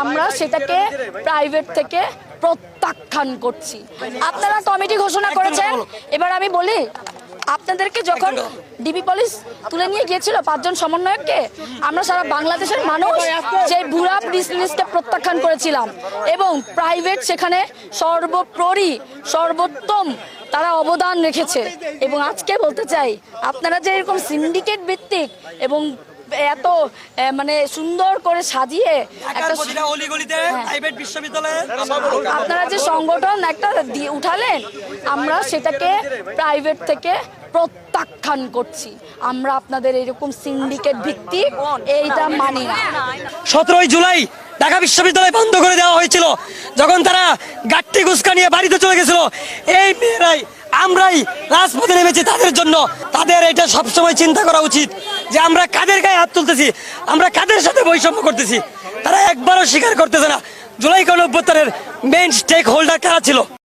আমরা সেটাকে প্রাইভেট থেকে প্রত্যাখ্যান করছি। আপনারা কমিটি ঘোষণা করেছেন, এবার আমি বলি আপনাদেরকে যখন ডিবি পুলিশ তুলে নিয়ে গিয়েছিল 5 জন সমন্বয়ককে, আমরা সারা বাংলাদেশের মানুষ যে বুড়া লিস্টকে প্রত্যাখ্যান করেছিলাম এবং প্রাইভেট সেখানে সর্বোপরি সর্বোত্তম তারা অবদান রেখেছে। এবং আজকে বলতে চাই আপনারা যে এরকম সিন্ডিকেট ভিত্তিক এবং এত মানে সুন্দর করে সাজিয়ে একটা আপনারা যে সংগঠন একটা উঠালেন, আমরা সেটাকে প্রাইভেট থেকে প্রত্যাখ্যান করছি। আমরা আপনাদের এরকম সিন্ডিকেট ভিত্তিক এইটা মানি না। 17 জুলাই ঢাকা বিশ্ববিদ্যালয় বন্ধ করে দেওয়া হয়েছিল, যখন তারা গাট্টি গুস্কা নিয়ে বাড়িতে চলে গেছিল, এই মেয়েরাই আমরাই রাজপথে নেমেছি তাদের জন্য। তাদের এটা সবসময় চিন্তা করা উচিত যে আমরা কাদের গায়ে হাত তুলতেছি, আমরা কাদের সাথে বৈষম্য করতেছি। তারা একবারও স্বীকার করতেছে না জুলাই গণ অভ্যুত্থানের মেইন স্টেক হোল্ডার কারা ছিল।